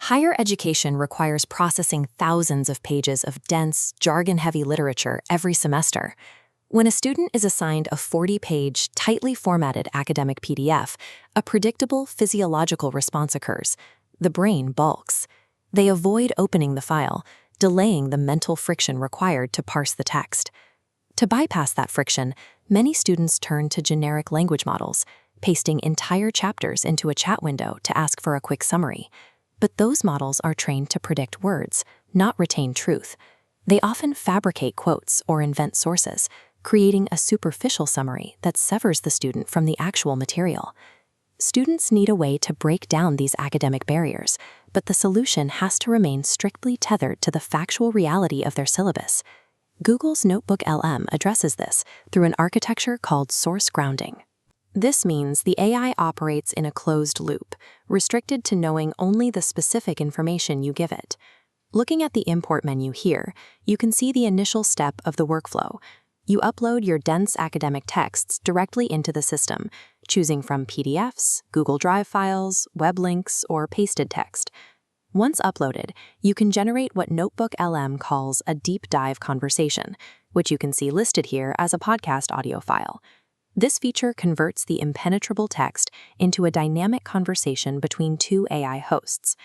Higher education requires processing thousands of pages of dense, jargon-heavy literature every semester. When a student is assigned a 40-page, tightly formatted academic PDF, a predictable physiological response occurs. The brain balks. They avoid opening the file, delaying the mental friction required to parse the text. To bypass that friction, many students turn to generic language models, pasting entire chapters into a chat window to ask for a quick summary. But those models are trained to predict words, not retain truth. They often fabricate quotes or invent sources, creating a superficial summary that severs the student from the actual material. Students need a way to break down these academic barriers, but the solution has to remain strictly tethered to the factual reality of their syllabus. Google's NotebookLM addresses this through an architecture called source grounding. This means the AI operates in a closed loop, restricted to knowing only the specific information you give it. Looking at the import menu here, you can see the initial step of the workflow. You upload your dense academic texts directly into the system, choosing from PDFs, Google Drive files, web links, or pasted text. Once uploaded, you can generate what NotebookLM calls a deep dive conversation, which you can see listed here as a podcast audio file. This feature converts the impenetrable text into a dynamic conversation between two AI hosts.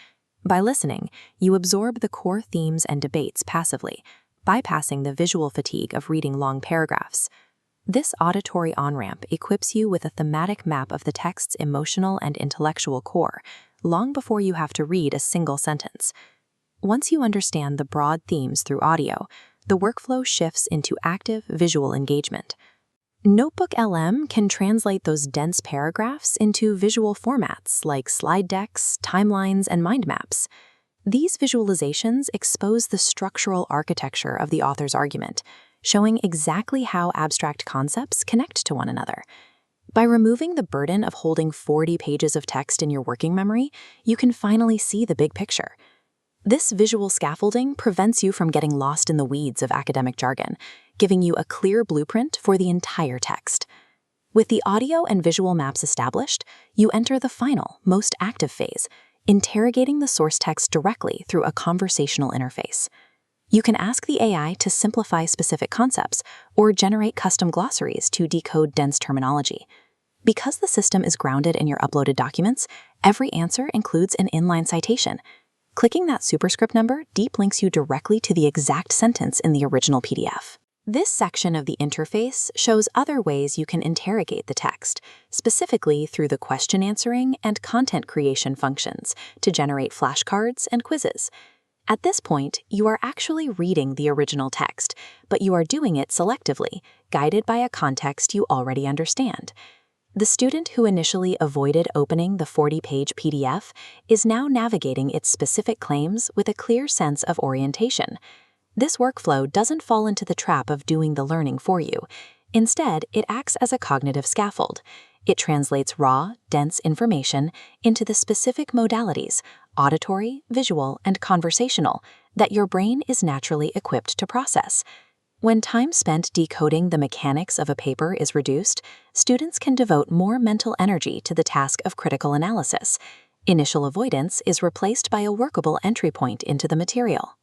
By listening, you absorb the core themes and debates passively, bypassing the visual fatigue of reading long paragraphs. This auditory on-ramp equips you with a thematic map of the text's emotional and intellectual core, long before you have to read a single sentence. Once you understand the broad themes through audio, the workflow shifts into active visual engagement. NotebookLM can translate those dense paragraphs into visual formats like slide decks, timelines, and mind maps. These visualizations expose the structural architecture of the author's argument, showing exactly how abstract concepts connect to one another. By removing the burden of holding 40 pages of text in your working memory, you can finally see the big picture. This visual scaffolding prevents you from getting lost in the weeds of academic jargon, giving you a clear blueprint for the entire text. With the audio and visual maps established, you enter the final, most active phase, interrogating the source text directly through a conversational interface. You can ask the AI to simplify specific concepts or generate custom glossaries to decode dense terminology. Because the system is grounded in your uploaded documents, every answer includes an inline citation. Clicking that superscript number deep links you directly to the exact sentence in the original PDF. This section of the interface shows other ways you can interrogate the text, specifically through the question answering and content creation functions to generate flashcards and quizzes. At this point, you are actually reading the original text, but you are doing it selectively, guided by a context you already understand. The student who initially avoided opening the 40-page PDF is now navigating its specific claims with a clear sense of orientation. This workflow doesn't fall into the trap of doing the learning for you. Instead, it acts as a cognitive scaffold. It translates raw, dense information into the specific modalities, auditory, visual, and conversational, that your brain is naturally equipped to process. When time spent decoding the mechanics of a paper is reduced, students can devote more mental energy to the task of critical analysis. Initial avoidance is replaced by a workable entry point into the material.